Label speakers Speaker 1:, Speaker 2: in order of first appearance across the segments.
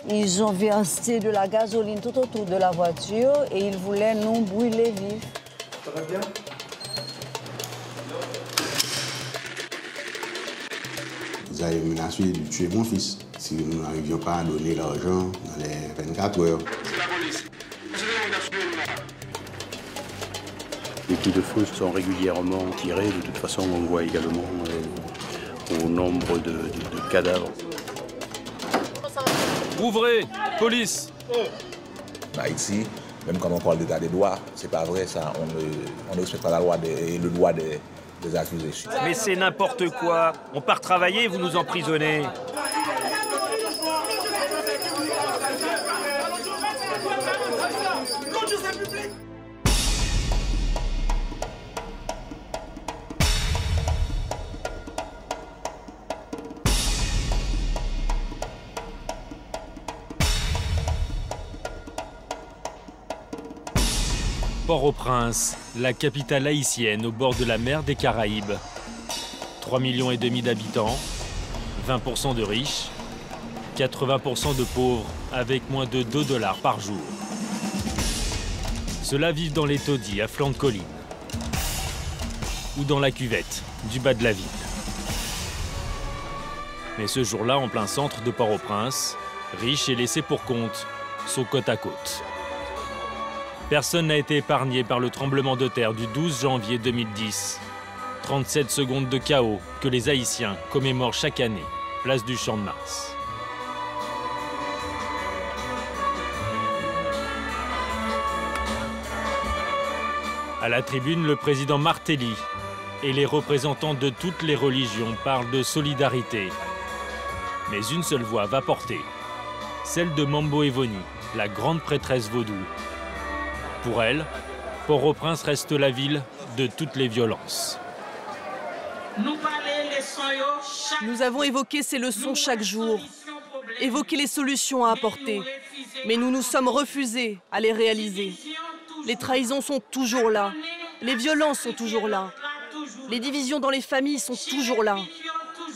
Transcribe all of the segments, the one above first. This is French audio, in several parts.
Speaker 1: Ils ont versé de la gasoline tout autour de la voiture et ils voulaient nous brûler vifs.
Speaker 2: Ça va bien?
Speaker 3: Ils avaient menacé de tuer mon fils si nous n'arrivions pas à donner l'argent dans les 24 heures.
Speaker 4: C'est la police.
Speaker 5: Les coups de feu sont régulièrement tirés. De toute façon, on voit également au nombre de cadavres.
Speaker 6: Ouvrez, police!
Speaker 7: Bah ici, même quand on parle d'état des droits, c'est pas vrai ça. On ne respecte pas la loi et le droit des accusés.
Speaker 6: Mais c'est n'importe quoi. On part travailler, vous nous emprisonnez. Port-au-Prince, la capitale haïtienne au bord de la mer des Caraïbes. 3,5 millions d'habitants, 20% de riches, 80% de pauvres avec moins de 2 $ par jour. Ceux-là vivent dans les taudis à flanc de colline ou dans la cuvette du bas de la ville. Mais ce jour-là, en plein centre de Port-au-Prince, riches et laissés pour compte sont côte à côte. Personne n'a été épargné par le tremblement de terre du 12 janvier 2010. 37 secondes de chaos que les Haïtiens commémorent chaque année, place du Champ de Mars. À la tribune, le président Martelly et les représentants de toutes les religions parlent de solidarité. Mais une seule voix va porter, celle de Mambo Evoni, la grande prêtresse vaudou. Pour elle, Port-au-Prince reste la ville de toutes les violences.
Speaker 8: Nous avons évoqué ces leçons chaque jour, évoqué les solutions à apporter, mais nous nous sommes refusés à les réaliser. Les trahisons sont toujours là, les violences sont toujours là, les divisions dans les familles sont toujours là.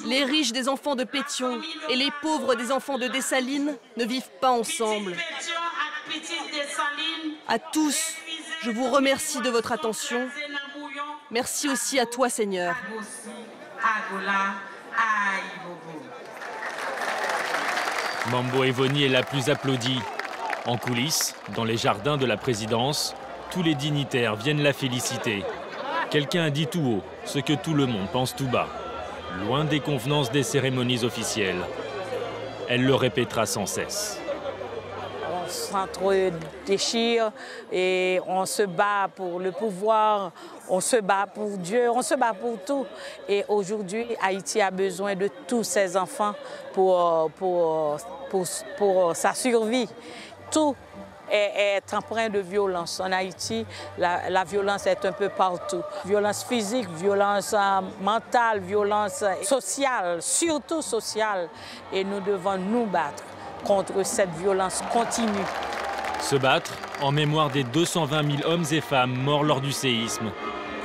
Speaker 8: Les riches des enfants de Pétion et les pauvres des enfants de Dessalines ne vivent pas ensemble. À tous, je vous remercie de votre attention. Merci aussi à toi, Seigneur.
Speaker 6: Mambo Evoni est la plus applaudie. En coulisses, dans les jardins de la présidence, tous les dignitaires viennent la féliciter. Quelqu'un a dit tout haut ce que tout le monde pense tout bas. Loin des convenances des cérémonies officielles. Elle le répétera sans cesse.
Speaker 9: On s'entre-déchire et on se bat pour le pouvoir, on se bat pour Dieu, on se bat pour tout. Et aujourd'hui, Haïti a besoin de tous ses enfants pour sa survie. Tout est empreint de violence. En Haïti, la violence est un peu partout. Violence physique, violence mentale, violence sociale, surtout sociale. Et nous devons nous battre contre cette violence continue.
Speaker 6: Se battre en mémoire des 220 000 hommes et femmes morts lors du séisme.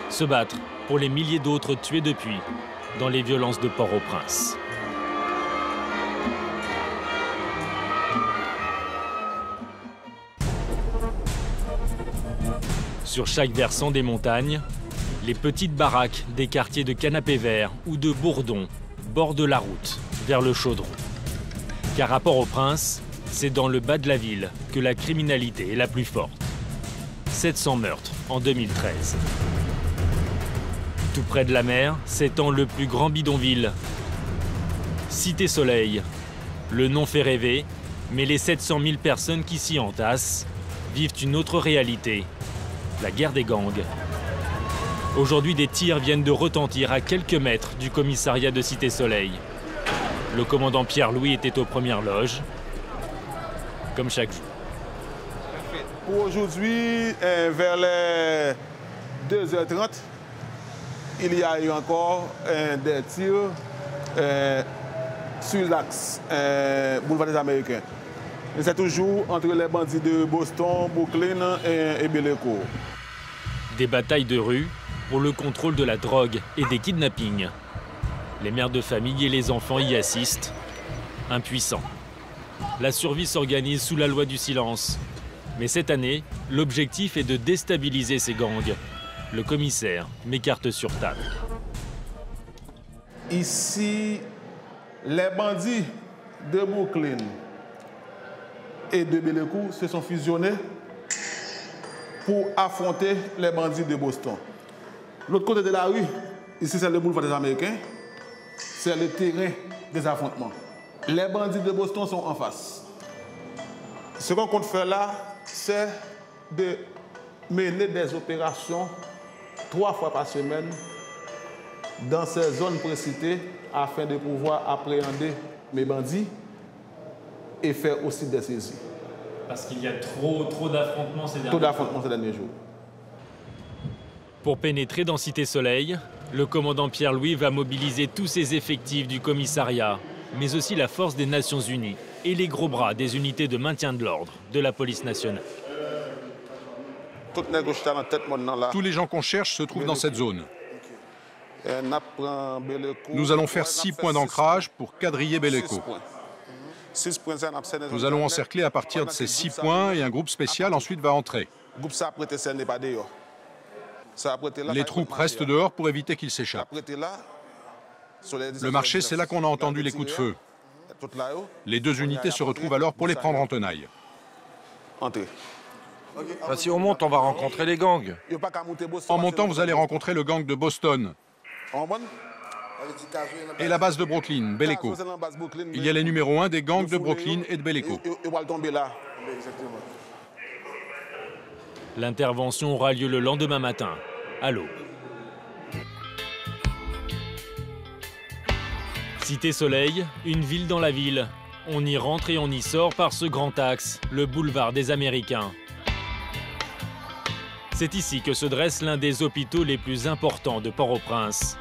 Speaker 6: Se battre pour les milliers d'autres tués depuis dans les violences de Port-au-Prince. Sur chaque versant des montagnes, les petites baraques des quartiers de Canapé Vert ou de Bourdon bordent la route vers le Chaudron. Car à Port-au-Prince, c'est dans le bas de la ville que la criminalité est la plus forte. 700 meurtres en 2013. Tout près de la mer s'étend le plus grand bidonville. Cité Soleil. Le nom fait rêver, mais les 700 000 personnes qui s'y entassent vivent une autre réalité. La guerre des gangs. Aujourd'hui, des tirs viennent de retentir à quelques mètres du commissariat de Cité Soleil. Le commandant Pierre-Louis était aux premières loges, comme chaque jour.
Speaker 10: Pour aujourd'hui, vers les 2h30, il y a eu encore des tirs sur l'axe boulevard des Américains. C'est toujours entre les bandits de Boston, Brooklyn et Bellecour.
Speaker 6: Des batailles de rue pour le contrôle de la drogue et des kidnappings. Les mères de famille et les enfants y assistent, impuissants. La survie s'organise sous la loi du silence. Mais cette année, l'objectif est de déstabiliser ces gangs. Le commissaire met carte sur table.
Speaker 10: Ici, les bandits de Brooklyn et de Belleville se sont fusionnés pour affronter les bandits de Boston. L'autre côté de la rue, ici c'est le boulevard des Américains, c'est le terrain des affrontements. Les bandits de Boston sont en face. Ce qu'on compte faire là, c'est de mener des opérations 3 fois par semaine dans ces zones précitées afin de pouvoir appréhender mes bandits et faire aussi des saisies.
Speaker 6: Parce qu'il y a trop d'affrontements ces derniers jours.
Speaker 10: Trop d'affrontements ces derniers jours.
Speaker 6: Pour pénétrer dans Cité Soleil, le commandant Pierre-Louis va mobiliser tous ses effectifs du commissariat, mais aussi la force des Nations Unies et les gros bras des unités de maintien de l'ordre de la police nationale.
Speaker 2: Tous les gens qu'on cherche se trouvent dans cette zone. Nous allons faire 6 points d'ancrage pour quadriller Belleville. Nous allons encercler à partir de ces 6 points et un groupe spécial ensuite va entrer. Les troupes restent dehors pour éviter qu'ils s'échappent. Le marché, c'est là qu'on a entendu les coups de feu. Les 2 unités se retrouvent alors pour les prendre en tenaille.
Speaker 4: Si on monte, on va rencontrer les gangs.
Speaker 2: En montant, vous allez rencontrer le gang de Boston et la base de Brooklyn, Belleville. Il y a les numéros 1 des gangs de Brooklyn et de Belleville.
Speaker 6: L'intervention aura lieu le lendemain matin, à l'aube. Cité Soleil, une ville dans la ville. On y rentre et on y sort par ce grand axe, le boulevard des Américains. C'est ici que se dresse l'un des hôpitaux les plus importants de Port-au-Prince.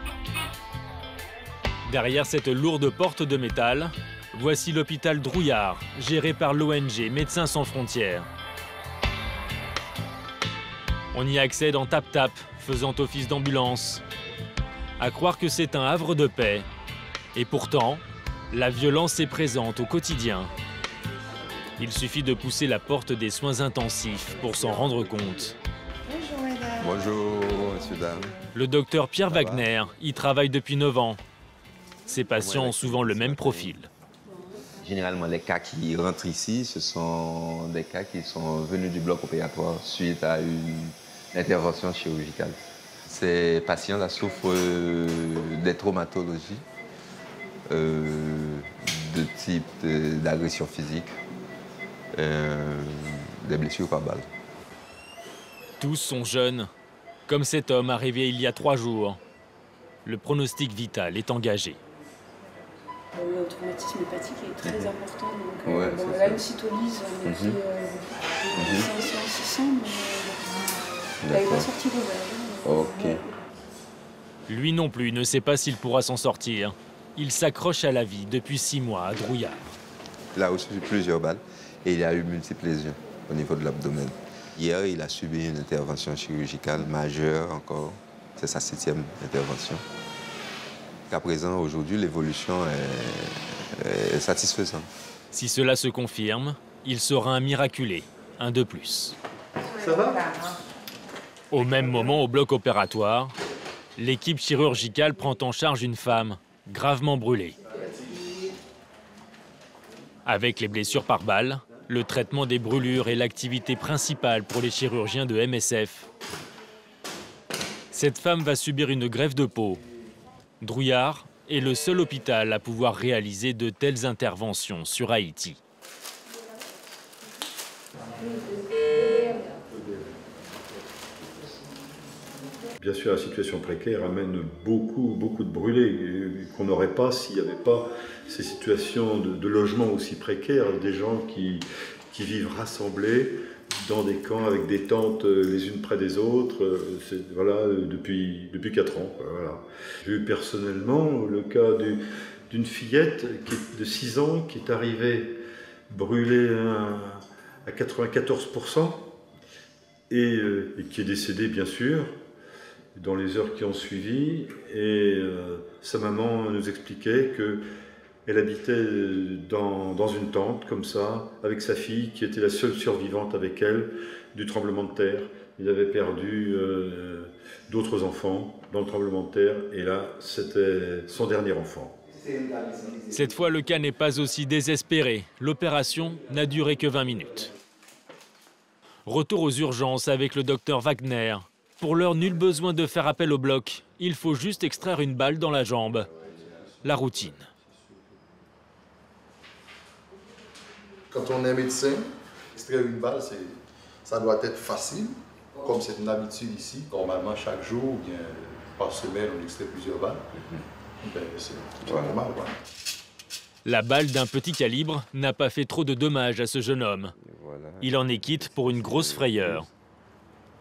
Speaker 6: Derrière cette lourde porte de métal, voici l'hôpital Drouillard, géré par l'ONG Médecins sans frontières. On y accède en tap-tap, faisant office d'ambulance. À croire que c'est un havre de paix. Et pourtant, la violence est présente au quotidien. Il suffit de pousser la porte des soins intensifs pour s'en rendre compte.
Speaker 11: Bonjour madame.
Speaker 4: Bonjour, monsieur, dame.
Speaker 6: Le docteur Pierre Wagner y travaille depuis 9 ans. Ces patients ont souvent le même profil.
Speaker 12: Généralement, les cas qui rentrent ici, ce sont des cas qui sont venus du bloc opératoire suite à une intervention chirurgicale. Ces patients souffrent des traumatologies de type d'agression physique, des blessures par balle.
Speaker 6: Tous sont jeunes, comme cet homme arrivé il y a 3 jours. Le pronostic vital est engagé.
Speaker 11: Le traumatisme hépatique est très important. Donc, là, une cytolyse, on a fait 500-600, mais il n'avait pas sorti d'ouvert.
Speaker 6: Lui non plus ne sait pas s'il pourra s'en sortir. Il s'accroche à la vie depuis 6 mois à Drouillard.
Speaker 12: Il a reçu plusieurs balles et il a eu multiples lésions au niveau de l'abdomen. Hier, il a subi une intervention chirurgicale majeure encore. C'est sa 7e intervention. À présent, aujourd'hui, l'évolution est satisfaisante.
Speaker 6: Si cela se confirme, il sera un miraculé, un de plus.
Speaker 10: Ça va ?
Speaker 6: Au même moment, au bloc opératoire, l'équipe chirurgicale prend en charge une femme gravement brûlée. Avec les blessures par balle, le traitement des brûlures est l'activité principale pour les chirurgiens de MSF. Cette femme va subir une greffe de peau. Drouillard est le seul hôpital à pouvoir réaliser de telles interventions sur Haïti.
Speaker 13: Bien sûr, la situation précaire amène beaucoup de brûlés qu'on n'aurait pas s'il n'y avait pas ces situations de logement aussi précaires, des gens qui vivent rassemblés dans des camps avec des tentes les unes près des autres, voilà, depuis 4 ans. Voilà. J'ai eu personnellement le cas d'une fillette de 6 ans qui est arrivée brûlée à 94% et qui est décédée bien sûr dans les heures qui ont suivi. Et sa maman nous expliquait que Elle habitait dans une tente, comme ça, avec sa fille, qui était la seule survivante avec elle du tremblement de terre. Il avait perdu d'autres enfants dans le tremblement de terre, et là, c'était son dernier enfant.
Speaker 6: Cette fois, le cas n'est pas aussi désespéré. L'opération n'a duré que 20 minutes. Retour aux urgences avec le docteur Wagner. Pour l'heure, nul besoin de faire appel au bloc. Il faut juste extraire une balle dans la jambe. La routine.
Speaker 14: Quand on est médecin, extraire une balle, ça doit être facile. Comme c'est une habitude ici, normalement chaque jour ou bien par semaine, on extrait plusieurs balles. Ben, c'est normal. Ouais.
Speaker 6: La balle d'un petit calibre n'a pas fait trop de dommages à ce jeune homme.
Speaker 12: Voilà.
Speaker 6: Il en est quitte pour une grosse frayeur.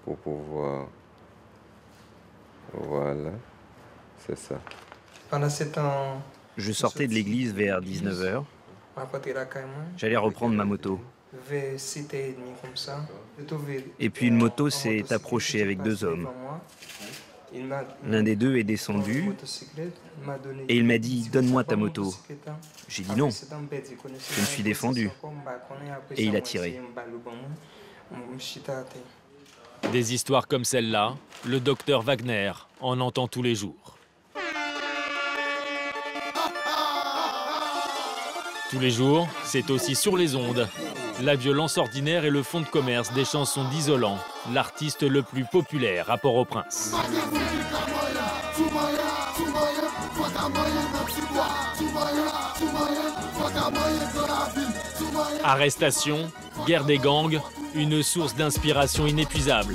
Speaker 12: Pour pouvoir... Voilà, c'est ça.
Speaker 15: Pendant ce temps,
Speaker 16: je sortais de l'église vers 19h. J'allais reprendre ma moto. Et puis une moto s'est approchée avec deux hommes. L'un des deux est descendu et il m'a dit « Donne-moi ta moto ». J'ai dit non. Je me suis défendu et il a tiré.
Speaker 6: Des histoires comme celle-là, le docteur Wagner en entend tous les jours. Tous les jours, c'est aussi sur les ondes. La violence ordinaire est le fonds de commerce des chansons d'Isolant, l'artiste le plus populaire à Port-au-Prince. Arrestation, guerre des gangs, une source d'inspiration inépuisable.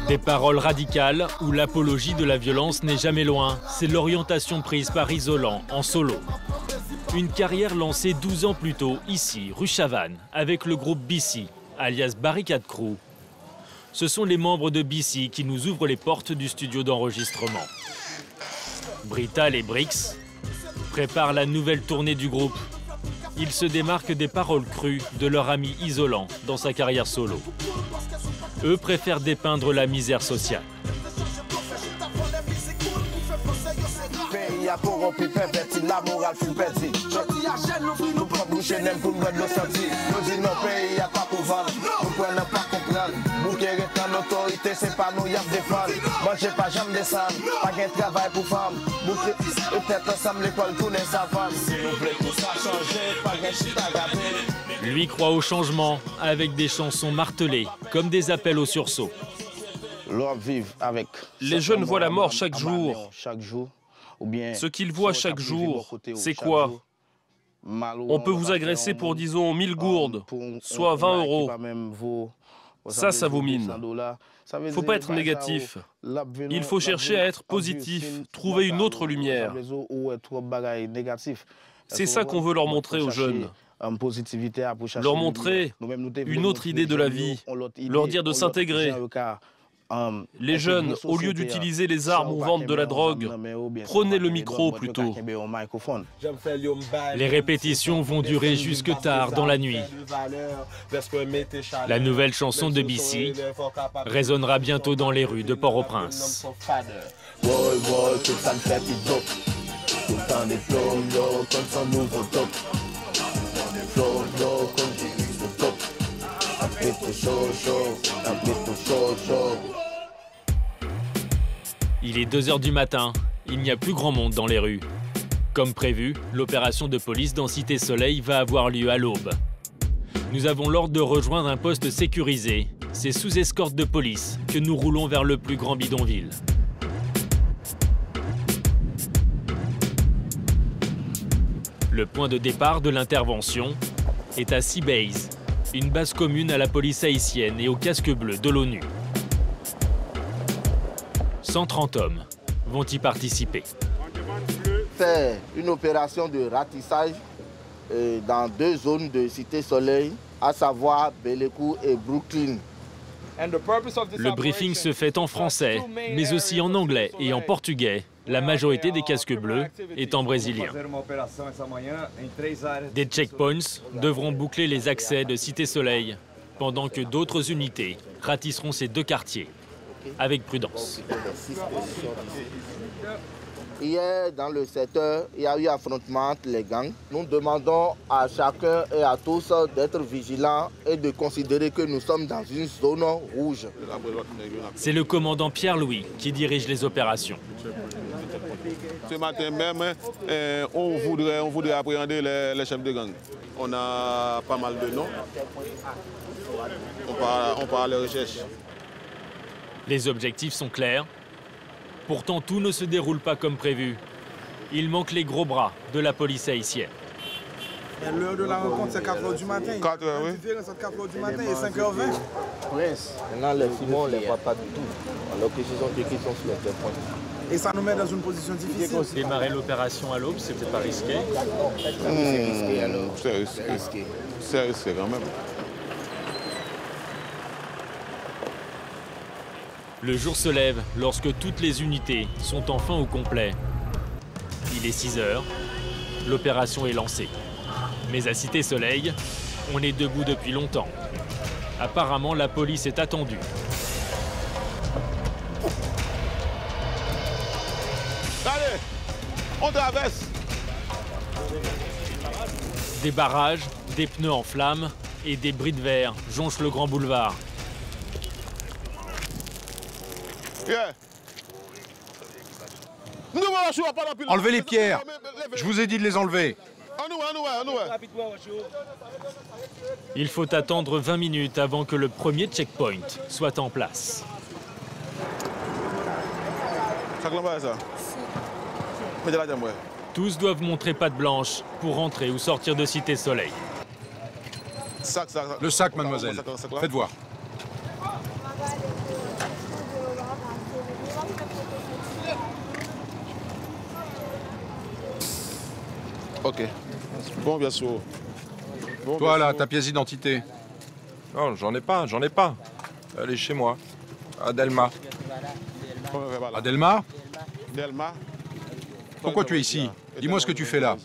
Speaker 6: Des paroles radicales où l'apologie de la violence n'est jamais loin. C'est l'orientation prise par Isolant en solo. Une carrière lancée 12 ans plus tôt, ici, rue Chavannes, avec le groupe BC, alias Barricade Crew. Ce sont les membres de BC qui nous ouvrent les portes du studio d'enregistrement. Brital et Brix préparent la nouvelle tournée du groupe. Ils se démarquent des paroles crues de leur ami Isolant dans sa carrière solo. Eux préfèrent dépeindre la misère sociale. Lui croit au changement avec des chansons martelées, comme des appels au sursaut.
Speaker 17: Les jeunes voient la mort chaque jour. Ce qu'ils voient chaque jour, c'est quoi? On peut vous agresser pour, disons, 1000 gourdes, soit 20 €. Ça vous mine. Faut pas être négatif. Il faut chercher à être positif, trouver une autre lumière. C'est ça qu'on veut leur montrer aux jeunes. Leur montrer une autre idée de la vie, leur dire de s'intégrer. Les jeunes, au lieu d'utiliser les armes ou vendre de la drogue, prenez le micro plutôt.
Speaker 6: Les répétitions vont durer jusque tard dans la nuit. La nouvelle chanson de BC résonnera bientôt dans les rues de Port-au-Prince. Il est 2 h du matin, il n'y a plus grand monde dans les rues. Comme prévu, l'opération de police dans Cité Soleil va avoir lieu à l'aube. Nous avons l'ordre de rejoindre un poste sécurisé. C'est sous escorte de police que nous roulons vers le plus grand bidonville. Le point de départ de l'intervention est à Seabase, une base commune à la police haïtienne et au casque bleu de l'ONU. 130 hommes vont y participer.
Speaker 18: C'est une opération de ratissage dans 2 zones de Cité Soleil, à savoir Bellevue et Brooklyn.
Speaker 6: Le briefing se fait en français, mais aussi en anglais et en portugais, la majorité des casques bleus étant brésiliens. Des checkpoints devront boucler les accès de Cité Soleil, pendant que d'autres unités ratisseront ces 2 quartiers. avec prudence.
Speaker 18: Hier, dans le secteur, il y a eu affrontement entre les gangs. Nous demandons à chacun et à tous d'être vigilants et de considérer que nous sommes dans une zone rouge.
Speaker 6: C'est le commandant Pierre-Louis qui dirige les opérations.
Speaker 10: Ce matin même, on voudrait appréhender les chefs de gang. On a pas mal de noms. On part à la recherche.
Speaker 6: Les objectifs sont clairs. Pourtant, tout ne se déroule pas comme prévu. Il manque les gros bras de la police haïtienne.
Speaker 19: L'heure de la rencontre, c'est 4h du matin.
Speaker 10: 4h, oui.
Speaker 19: La différence entre 4h du matin et 5h20.
Speaker 18: Maintenant, les Simons, on ne les voit pas du tout. Alors que ce sont des qui sont sur le point.
Speaker 19: Et ça nous met dans une position difficile.
Speaker 6: Démarrer l'opération à l'aube, c'était pas risqué?
Speaker 18: C'est risqué à l'aube.
Speaker 10: C'est risqué quand même.
Speaker 6: Le jour se lève lorsque toutes les unités sont enfin au complet. Il est 6h, l'opération est lancée. Mais à Cité Soleil, on est debout depuis longtemps. Apparemment, la police est attendue.
Speaker 10: Allez, on traverse.
Speaker 6: Des barrages, des pneus en flammes et des bris de verre jonchent le grand boulevard.
Speaker 10: Yeah.
Speaker 2: Enlevez les pierres. Je vous ai dit de les enlever.
Speaker 6: Il faut attendre 20 minutes avant que le premier checkpoint soit en place. Tous doivent montrer patte blanche pour entrer ou sortir de Cité Soleil.
Speaker 2: Le sac, mademoiselle. Faites voir.
Speaker 10: Ok. Bon, bien sûr. Bon,
Speaker 2: toi, là, ta pièce d'identité.
Speaker 4: Non, j'en ai pas. Elle est chez moi, à Delma.
Speaker 2: À Delma?
Speaker 10: Delma.
Speaker 2: Pourquoi tu es ici? Dis-moi ce que tu fais là.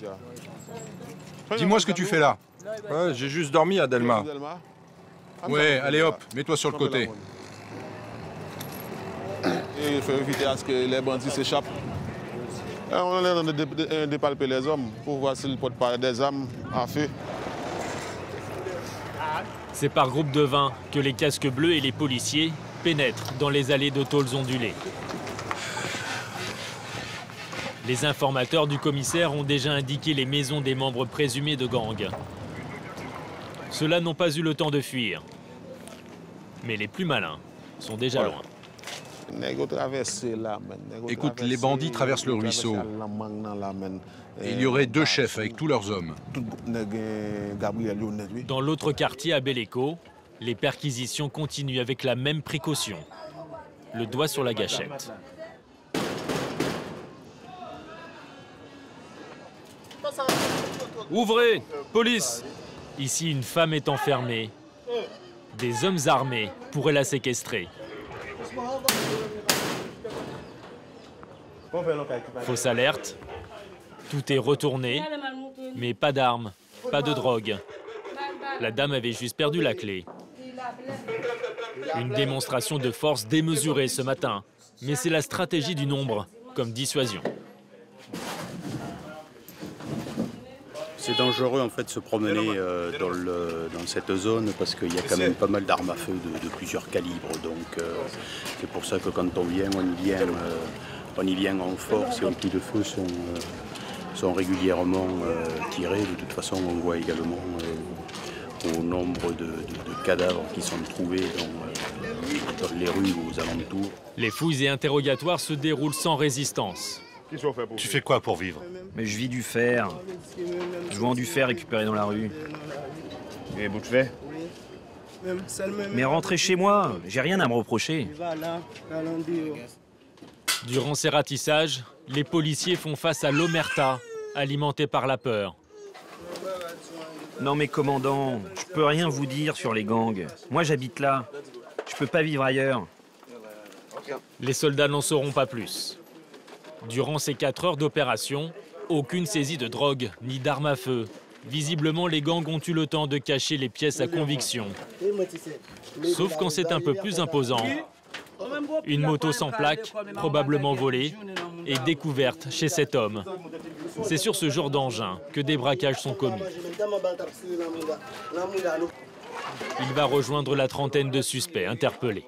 Speaker 2: Dis-moi ce que tu fais là.
Speaker 4: Ouais, j'ai juste dormi à Delma.
Speaker 2: Ouais, allez hop, mets-toi sur le côté.
Speaker 10: Et il faut éviter à ce que les bandits s'échappent. On est en train de dépalper les hommes pour voir s'ils portent pas des armes à feu.
Speaker 6: C'est par groupe de 20 que les casques bleus et les policiers pénètrent dans les allées de tôles ondulées. Les informateurs du commissaire ont déjà indiqué les maisons des membres présumés de gangs. Ceux-là n'ont pas eu le temps de fuir. Mais les plus malins sont déjà loin.
Speaker 2: Écoute, les bandits traversent le ruisseau. Et il y aurait 2 chefs avec tous leurs hommes.
Speaker 6: Dans l'autre quartier, à Beleco, les perquisitions continuent avec la même précaution. Le doigt sur la gâchette.
Speaker 17: Ouvrez! Police!
Speaker 6: Ici, une femme est enfermée. Des hommes armés pourraient la séquestrer. Fausse alerte. Tout est retourné, mais pas d'armes, pas de drogue. La dame avait juste perdu la clé. Une démonstration de force démesurée ce matin, mais c'est la stratégie du nombre, comme dissuasion.
Speaker 5: C'est dangereux en fait de se promener dans cette zone parce qu'il y a quand même pas mal d'armes à feu de plusieurs calibres. Donc c'est pour ça que quand on y vient en force et les coups de feu sont régulièrement tirés. De toute façon, on voit également au nombre de cadavres qui sont trouvés dans les rues ou aux alentours.
Speaker 6: Les fouilles et interrogatoires se déroulent sans résistance.
Speaker 20: Tu fais quoi pour vivre?
Speaker 16: Mais je vis du fer. Je vends du fer récupéré dans la rue.
Speaker 20: Et vous faites?
Speaker 16: Mais rentrez chez moi, j'ai rien à me reprocher.
Speaker 6: Durant ces ratissages, les policiers font face à l'omerta, alimentée par la peur.
Speaker 16: Non mais commandant, je peux rien vous dire sur les gangs. Moi j'habite là. Je peux pas vivre ailleurs.
Speaker 6: Les soldats n'en sauront pas plus. Durant ces 4 heures d'opération, aucune saisie de drogue ni d'armes à feu. Visiblement, les gangs ont eu le temps de cacher les pièces à conviction. Sauf quand c'est un peu plus imposant. Une moto sans plaque, probablement volée, est découverte chez cet homme. C'est sur ce genre d'engin que des braquages sont commis. Il va rejoindre la trentaine de suspects interpellés.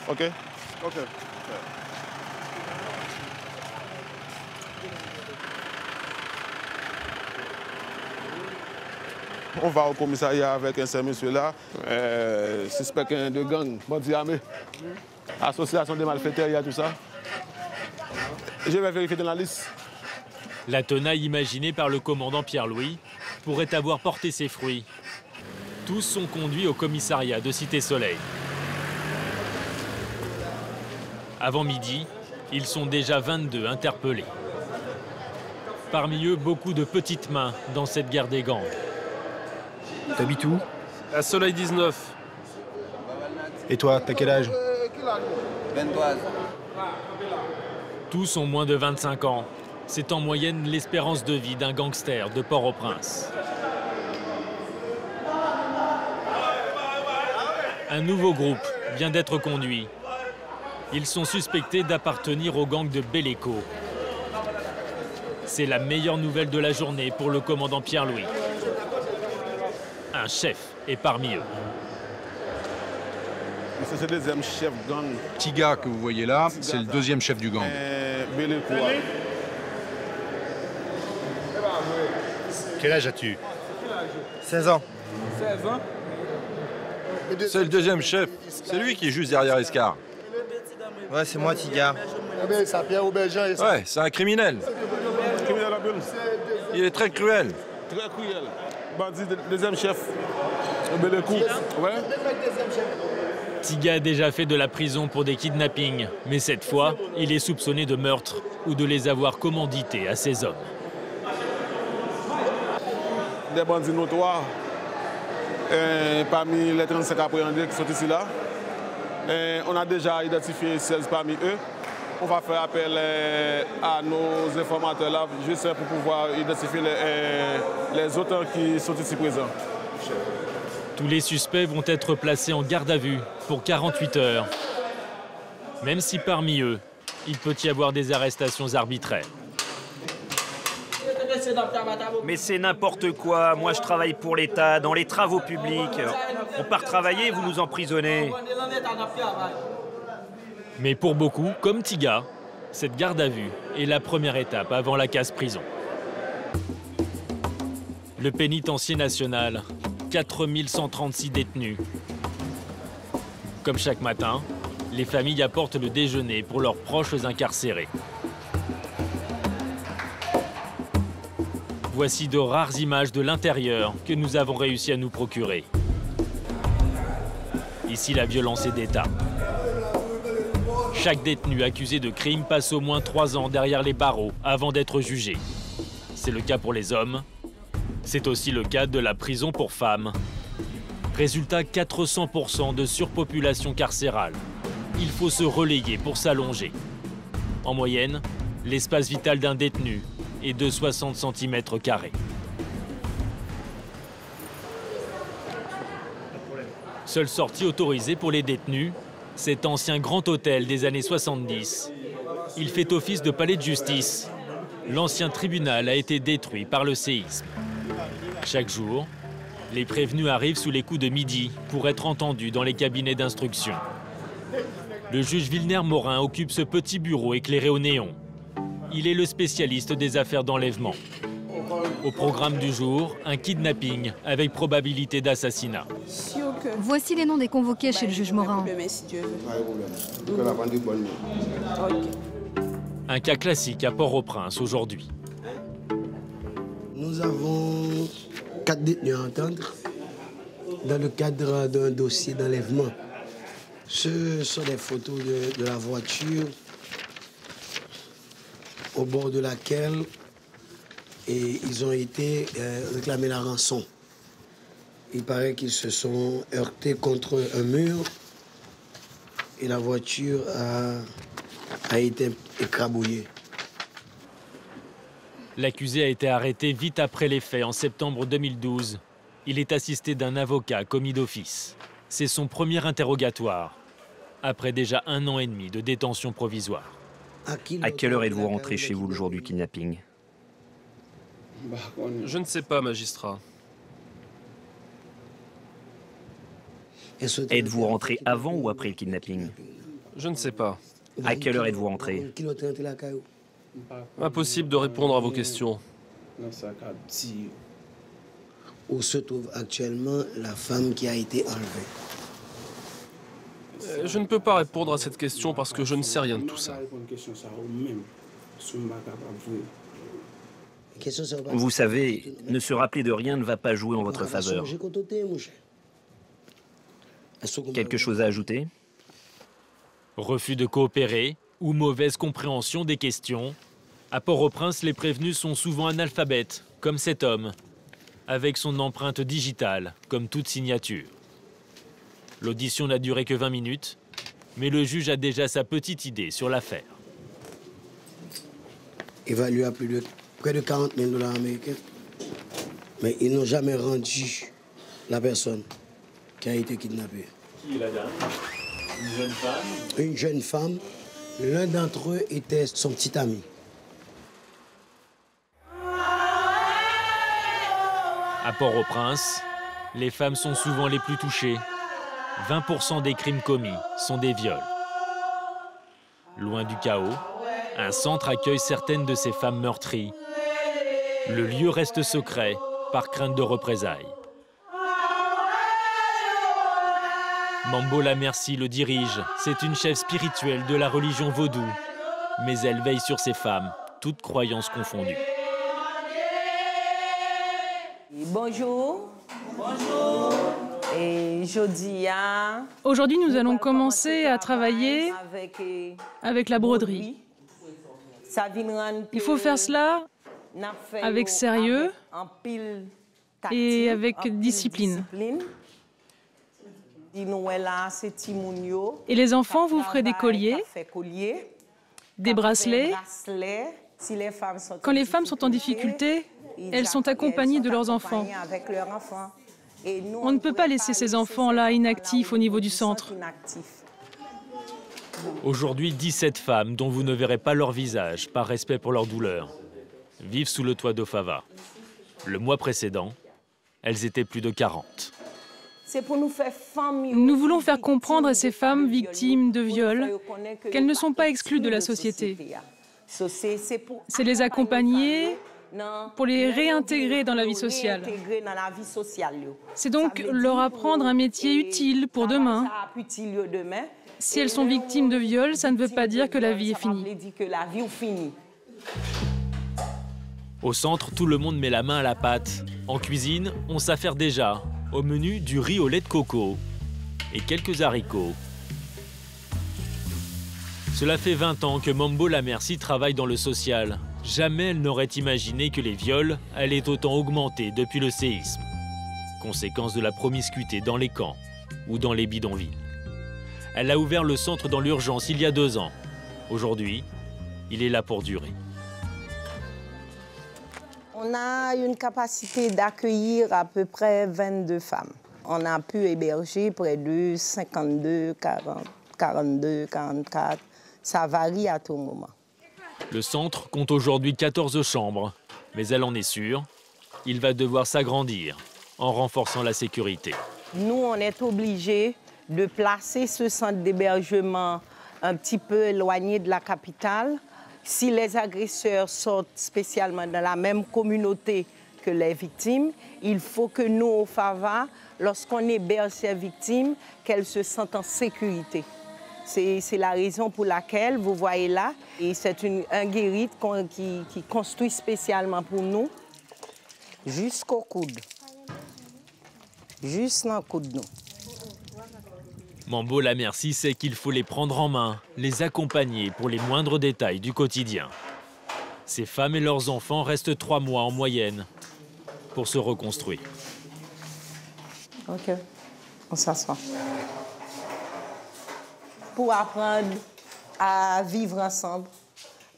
Speaker 10: OK. On va au commissariat avec un seul monsieur là, suspect de gang, bandit armé, association des malfaiteurs, il y a tout ça. Je vais vérifier dans la liste.
Speaker 6: La tenaille imaginée par le commandant Pierre-Louis pourrait avoir porté ses fruits. Tous sont conduits au commissariat de Cité-Soleil. Avant midi, ils sont déjà 22 interpellés. Parmi eux, beaucoup de petites mains dans cette guerre des gangs.
Speaker 16: T'habites où?
Speaker 17: À Soleil 19.
Speaker 16: Et toi, t'as quel âge?
Speaker 18: 23.
Speaker 6: Tous ont moins de 25 ans. C'est en moyenne l'espérance de vie d'un gangster de Port-au-Prince. Un nouveau groupe vient d'être conduit. Ils sont suspectés d'appartenir au gang de Belleco. C'est la meilleure nouvelle de la journée pour le commandant Pierre-Louis. Un chef est parmi eux.
Speaker 10: C'est le deuxième chef gang.
Speaker 2: Tiga, que vous voyez là, c'est le deuxième chef du gang.
Speaker 10: Belleco.
Speaker 20: Quel âge as-tu?
Speaker 15: 16 ans.
Speaker 10: 16 ans?
Speaker 4: C'est le deuxième chef. C'est lui qui est juste derrière Escar.
Speaker 15: Ouais, c'est moi, Tiga.
Speaker 4: Ouais, c'est un criminel. Il est très cruel.
Speaker 10: Très cruel. Bandit, deuxième chef. Belleco. Ouais.
Speaker 6: Tiga a déjà fait de la prison pour des kidnappings, mais cette fois, il est soupçonné de meurtre ou de les avoir commandités à ses hommes.
Speaker 10: Des bandits notoires, parmi les 35 appréhendés qui sont ici là. On a déjà identifié 16 parmi eux. On va faire appel à nos informateurs là, juste pour pouvoir identifier les autres qui sont ici présents.
Speaker 6: Tous les suspects vont être placés en garde à vue pour 48 heures. Même si parmi eux, il peut y avoir des arrestations arbitraires.
Speaker 16: Mais c'est n'importe quoi. Moi, je travaille pour l'État, dans les travaux publics. On part travailler, vous nous emprisonnez.
Speaker 6: Mais pour beaucoup, comme Tiga, cette garde à vue est la première étape avant la casse-prison. Le pénitencier national, 4136 détenus. Comme chaque matin, les familles apportent le déjeuner pour leurs proches incarcérés. Voici de rares images de l'intérieur que nous avons réussi à nous procurer. Ici, la violence est d'État. Chaque détenu accusé de crime passe au moins 3 ans derrière les barreaux avant d'être jugé. C'est le cas pour les hommes. C'est aussi le cas de la prison pour femmes. Résultat, 400% de surpopulation carcérale. Il faut se relayer pour s'allonger. En moyenne, l'espace vital d'un détenu est de 60 cm². Seule sortie autorisée pour les détenus, cet ancien grand hôtel des années 70. Il fait office de palais de justice. L'ancien tribunal a été détruit par le séisme. Chaque jour, les prévenus arrivent sous les coups de midi pour être entendus dans les cabinets d'instruction. Le juge Villeneuve-Morin occupe ce petit bureau éclairé au néon. Il est le spécialiste des affaires d'enlèvement. Au programme du jour, un kidnapping avec probabilité d'assassinat.
Speaker 21: Voici les noms des convoqués chez le juge Morin.
Speaker 6: Un cas classique à Port-au-Prince aujourd'hui.
Speaker 22: Nous avons 4 détenus à entendre dans le cadre d'un dossier d'enlèvement. Ce sont des photos de la voiture au bord de laquelle ils ont été réclamés la rançon. Il paraît qu'ils se sont heurtés contre un mur et la voiture a été écrabouillée.
Speaker 6: L'accusé a été arrêté vite après les faits en septembre 2012. Il est assisté d'un avocat commis d'office. C'est son premier interrogatoire, après déjà 1 an et demi de détention provisoire.
Speaker 16: À quelle heure êtes-vous rentré chez vous le jour du kidnapping?
Speaker 17: Je ne sais pas, magistrat.
Speaker 16: Êtes-vous rentré avant ou après le kidnapping?
Speaker 17: Je ne sais pas.
Speaker 16: À quelle heure êtes-vous rentré?
Speaker 17: Impossible de répondre à vos questions.
Speaker 22: Où se trouve actuellement la femme qui a été enlevée?
Speaker 17: Je ne peux pas répondre à cette question parce que je ne sais rien de tout ça.
Speaker 16: Vous savez, ne se rappeler de rien ne va pas jouer en votre faveur. Quelque chose à ajouter?
Speaker 6: Refus de coopérer ou mauvaise compréhension des questions. À Port-au-Prince, les prévenus sont souvent analphabètes, comme cet homme, avec son empreinte digitale, comme toute signature. L'audition n'a duré que 20 minutes, mais le juge a déjà sa petite idée sur l'affaire.
Speaker 22: Évalué à près de 40 000 $ américains. Mais ils n'ont jamais rendu la personne qui a été kidnappée.
Speaker 6: Qui est la dame? Une jeune femme?
Speaker 22: Une jeune femme. L'un d'entre eux était son petit ami.
Speaker 6: À Port-au-Prince, les femmes sont souvent les plus touchées. 20% des crimes commis sont des viols. Loin du chaos, un centre accueille certaines de ces femmes meurtries. Le lieu reste secret par crainte de représailles. Mambo Lamercie le dirige. C'est une chef spirituelle de la religion vaudou. Mais elle veille sur ces femmes, toutes croyances confondues.
Speaker 9: Bonjour. Bonjour. Et Jodia.
Speaker 1: Aujourd'hui, nous allons commencer à travailler avec la broderie. Il faut faire cela avec sérieux et avec discipline. Et les enfants, vous ferez des colliers, des bracelets. Quand les femmes sont en difficulté, elles sont accompagnées de leurs enfants. On ne peut pas laisser ces enfants-là inactifs au niveau du centre.
Speaker 6: Aujourd'hui, 17 femmes, dont vous ne verrez pas leur visage, par respect pour leur douleur, vivent sous le toit d'Ofava. Le mois précédent, elles étaient plus de 40.
Speaker 1: Nous voulons faire comprendre à ces femmes victimes de viol qu'elles ne sont pas exclues de la société. C'est les accompagner pour les réintégrer dans la vie sociale. C'est donc leur apprendre un métier utile pour demain. Si elles sont victimes de viol, ça ne veut pas dire que la vie est finie.
Speaker 6: Au centre, tout le monde met la main à la pâte. En cuisine, on s'affaire déjà. Au menu, du riz au lait de coco et quelques haricots. Cela fait 20 ans que Mambo Lamercie travaille dans le social. Jamais elle n'aurait imaginé que les viols allaient autant augmenter depuis le séisme. Conséquence de la promiscuité dans les camps ou dans les bidonvilles. Elle a ouvert le centre dans l'urgence il y a 2 ans. Aujourd'hui, il est là pour durer.
Speaker 9: On a une capacité d'accueillir à peu près 22 femmes. On a pu héberger près de 52, 40, 42, 44. Ça varie à tout moment.
Speaker 6: Le centre compte aujourd'hui 14 chambres, mais elle en est sûre, il va devoir s'agrandir en renforçant la sécurité.
Speaker 9: Nous, on est obligés de placer ce centre d'hébergement un petit peu éloigné de la capitale. Si les agresseurs sortent spécialement dans la même communauté que les victimes, il faut que nous, au FAVA, lorsqu'on héberge ces victimes, qu'elles se sentent en sécurité. C'est la raison pour laquelle, vous voyez là, c'est un guérite qui construit spécialement pour nous, jusqu'au coude. Juste dans le coude, nous.
Speaker 6: Mambo Lamercie sait qu'il faut les prendre en main, les accompagner pour les moindres détails du quotidien. Ces femmes et leurs enfants restent 3 mois en moyenne pour se reconstruire.
Speaker 9: OK, on s'assoit. Pour apprendre à vivre ensemble,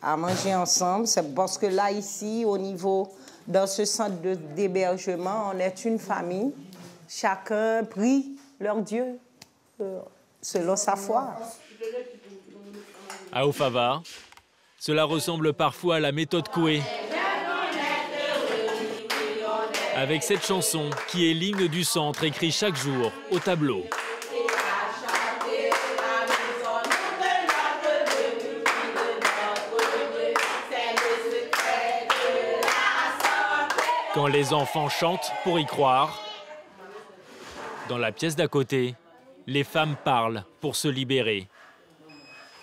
Speaker 9: à manger ensemble, c'est parce que là, ici, au niveau Dans ce centre d'hébergement, on est une famille. Chacun prie leur Dieu selon sa foi.
Speaker 6: À Ofava, cela ressemble parfois à la méthode Coué. Avec cette chanson qui est l'hymne du centre écrit chaque jour au tableau. Quand les enfants chantent pour y croire, dans la pièce d'à côté, les femmes parlent pour se libérer.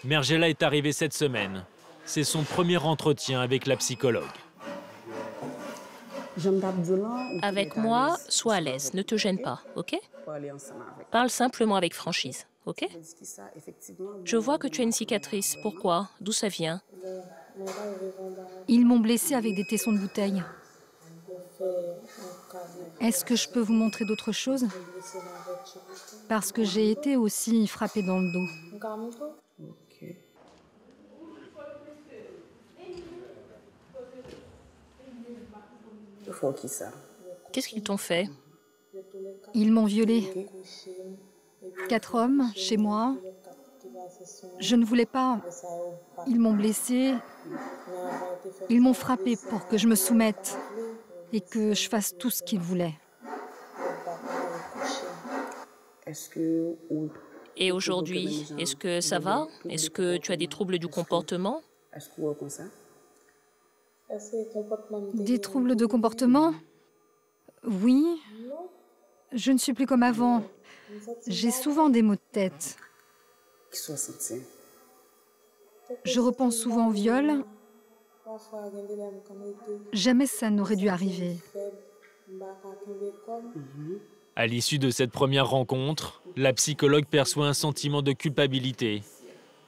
Speaker 6: Mergela est arrivée cette semaine. C'est son premier entretien avec la psychologue.
Speaker 3: Avec moi, sois à l'aise, ne te gêne pas, ok? Parle simplement avec franchise, ok? Je vois que tu as une cicatrice. Pourquoi? D'où ça vient?
Speaker 21: Ils m'ont blessée avec des tessons de bouteille. Est-ce que je peux vous montrer d'autres choses? Parce que j'ai été aussi frappée dans le dos.
Speaker 3: Qu'est-ce qu'ils t'ont fait?
Speaker 21: Ils m'ont violée. 4 hommes chez moi. Je ne voulais pas. Ils m'ont blessée. Ils m'ont frappée pour que je me soumette et que je fasse tout ce qu'ils voulaient.
Speaker 3: Et aujourd'hui, est-ce que ça va? Est-ce que tu as des troubles du comportement?
Speaker 21: Des troubles de comportement? Oui. Je ne suis plus comme avant. J'ai souvent des maux de tête. Je repense souvent au viol. Jamais ça n'aurait dû arriver.
Speaker 6: À l'issue de cette première rencontre, la psychologue perçoit un sentiment de culpabilité,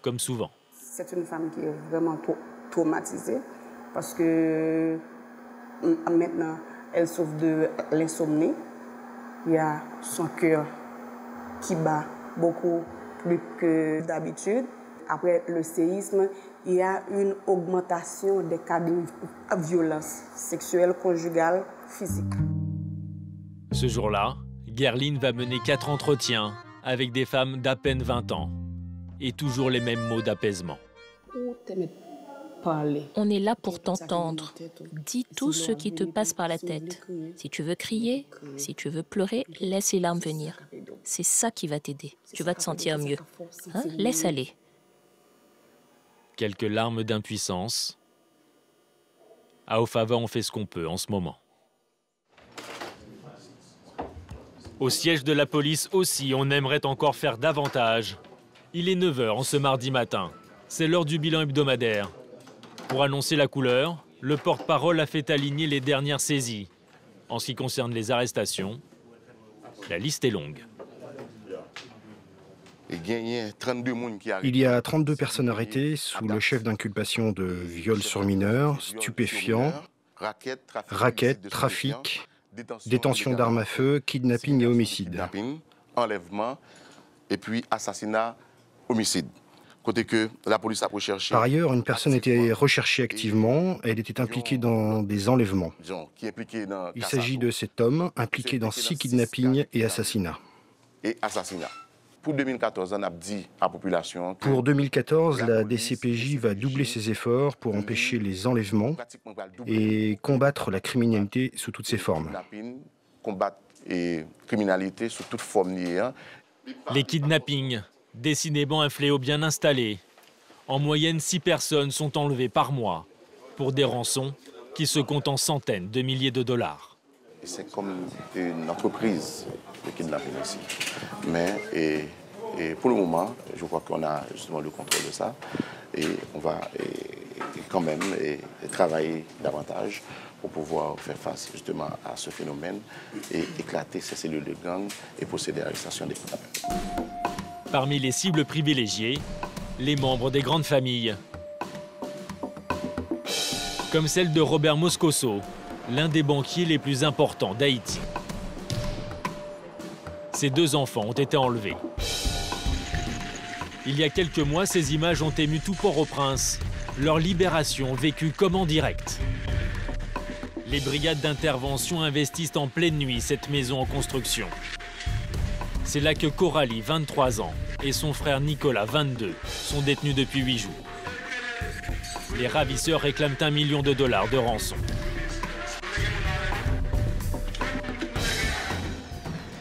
Speaker 6: comme souvent.
Speaker 7: C'est une femme qui est vraiment traumatisée parce que maintenant, elle souffre de l'insomnie. Il y a son cœur qui bat beaucoup plus que d'habitude. Après le séisme, il y a une augmentation des cas de violence sexuelle, conjugale, physique.
Speaker 6: Ce jour-là, Guerline va mener 4 entretiens avec des femmes d'à peine 20 ans. Et toujours les mêmes mots d'apaisement.
Speaker 3: On est là pour t'entendre. Dis tout ce qui te passe par la tête. Si tu veux crier, si tu veux pleurer, laisse les larmes venir. C'est ça qui va t'aider. Tu vas te sentir mieux. Hein? Laisse aller.
Speaker 6: Quelques larmes d'impuissance. À Ofava, on fait ce qu'on peut en ce moment. Au siège de la police aussi, on aimerait encore faire davantage. Il est 9 h en ce mardi matin. C'est l'heure du bilan hebdomadaire. Pour annoncer la couleur, le porte-parole a fait aligner les dernières saisies. En ce qui concerne les arrestations, la liste est longue.
Speaker 23: Il y a 32 personnes arrêtées sous le chef d'inculpation de viol sur mineurs, stupéfiants, racket, trafic, détention d'armes à feu, kidnapping et homicide.
Speaker 24: Enlèvement et puis assassinat, homicide. Côté que la police a recherché.
Speaker 23: Par ailleurs, une personne était recherchée activement. Elle était impliquée dans des enlèvements. Il s'agit de cet homme impliqué dans 6 kidnappings et assassinats.
Speaker 24: Pour 2014, on a dit à la population.
Speaker 23: Pour 2014, la DCPJ va doubler ses efforts pour empêcher les enlèvements et combattre la criminalité sous toutes ses formes.
Speaker 24: Combattre la criminalité sous toutes formes.
Speaker 6: Les kidnappings, décidément un fléau bien installé. En moyenne, 6 personnes sont enlevées par mois pour des rançons qui se comptent en centaines de milliers de dollars.
Speaker 24: C'est comme une entreprise de kidnapping ici. Mais et pour le moment, je crois qu'on a justement le contrôle de ça. Et on va quand même travailler davantage pour pouvoir faire face justement à ce phénomène et éclater ces cellules de gang et procéder à l'arrestation des kidnappeurs.
Speaker 6: Parmi les cibles privilégiées, les membres des grandes familles. Comme celle de Robert Moscoso, l'un des banquiers les plus importants d'Haïti. Ses 2 enfants ont été enlevés. Il y a quelques mois, ces images ont ému tout Port-au-Prince. Leur libération vécue comme en direct. Les brigades d'intervention investissent en pleine nuit cette maison en construction. C'est là que Coralie, 23 ans, et son frère Nicolas, 22, sont détenus depuis 8 jours. Les ravisseurs réclament $1 million de rançon.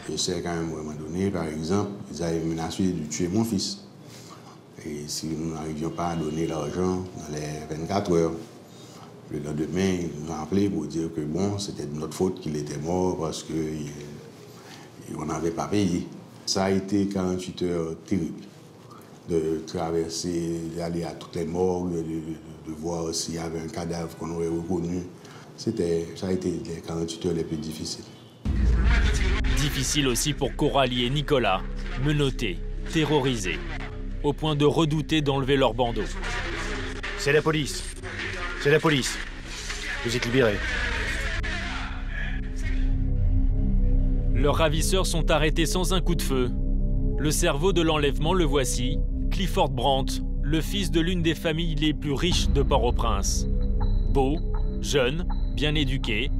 Speaker 22: Je sais qu'à un moment donné, par exemple, ils avaient menacé de tuer mon fils. Et si nous n'arrivions pas à donner l'argent dans les 24 heures, le lendemain, ils nous ont appelé pour dire que bon, c'était de notre faute qu'il était mort parce qu'on n'avait pas payé. Ça a été 48 heures terribles. De traverser, d'aller à toutes les morgues, de voir s'il y avait un cadavre qu'on aurait reconnu. Ça a été les 48 heures les plus difficiles.
Speaker 6: Difficile aussi pour Coralie et Nicolas, menottés, terrorisés, au point de redouter d'enlever leur bandeau.
Speaker 23: C'est la police. C'est la police. Vous êtes libérés.
Speaker 6: Leurs ravisseurs sont arrêtés sans un coup de feu. Le cerveau de l'enlèvement, le voici, Clifford Brandt, le fils de l'une des familles les plus riches de Port-au-Prince. Beau, jeune, bien éduqué,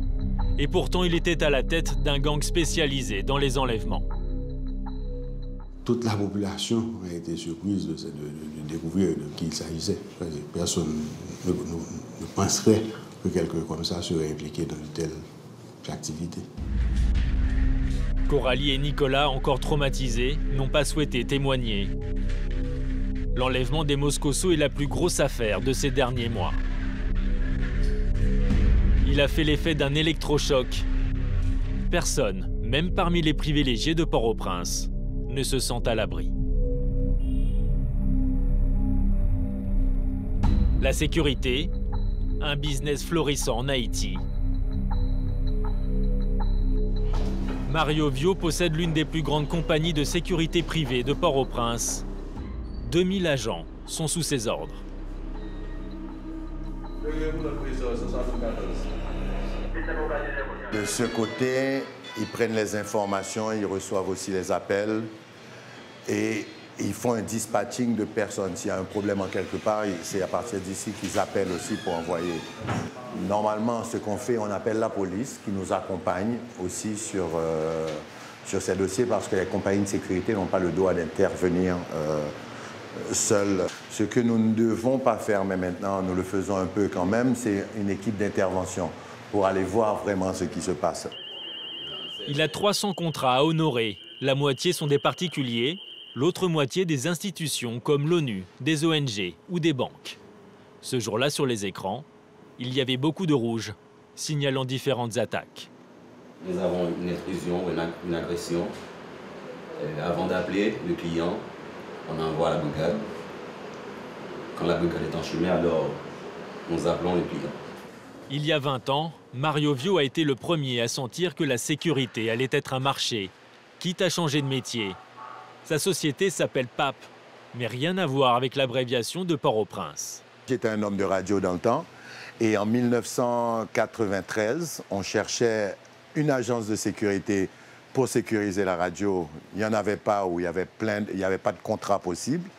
Speaker 6: et pourtant il était à la tête d'un gang spécialisé dans les enlèvements.
Speaker 22: Toute la population a été surprise de découvrir de qui il s'agissait. Personne ne penserait que quelqu'un comme ça serait impliqué dans une telle activité.
Speaker 6: Coralie et Nicolas, encore traumatisés, n'ont pas souhaité témoigner. L'enlèvement des Moscoso est la plus grosse affaire de ces derniers mois. Il a fait l'effet d'un électrochoc. Personne, même parmi les privilégiés de Port-au-Prince, ne se sent à l'abri. La sécurité, un business florissant en Haïti. Mario Vio possède l'une des plus grandes compagnies de sécurité privée de Port-au-Prince. 2000 agents sont sous ses ordres.
Speaker 24: De ce côté, ils prennent les informations, ils reçoivent aussi les appels et ils font un dispatching de personnes. S'il y a un problème en quelque part, c'est à partir d'ici qu'ils appellent aussi pour envoyer. Normalement, ce qu'on fait, on appelle la police qui nous accompagne aussi sur ces dossiers parce que les compagnies de sécurité n'ont pas le droit d'intervenir seules. Ce que nous ne devons pas faire, mais maintenant nous le faisons un peu quand même, c'est une équipe d'intervention pour aller voir vraiment ce qui se passe.
Speaker 6: Il a 300 contrats à honorer. La moitié sont des particuliers, l'autre moitié des institutions comme l'ONU, des ONG ou des banques. Ce jour-là, sur les écrans, il y avait beaucoup de rouge, signalant différentes attaques.
Speaker 8: Nous avons une intrusion, une agression. Avant d'appeler le client, on envoie la brigade. Quand la brigade est en chemin, alors nous appelons le client.
Speaker 6: Il y a 20 ans, Mario Vio a été le premier à sentir que la sécurité allait être un marché, quitte à changer de métier. Sa société s'appelle PAP, mais rien à voir avec l'abréviation de Port-au-Prince.
Speaker 24: J'étais un homme de radio dans le temps et en 1993, on cherchait une agence de sécurité pour sécuriser la radio. Il n'y en avait pas ou il y avait pas de contrat possible.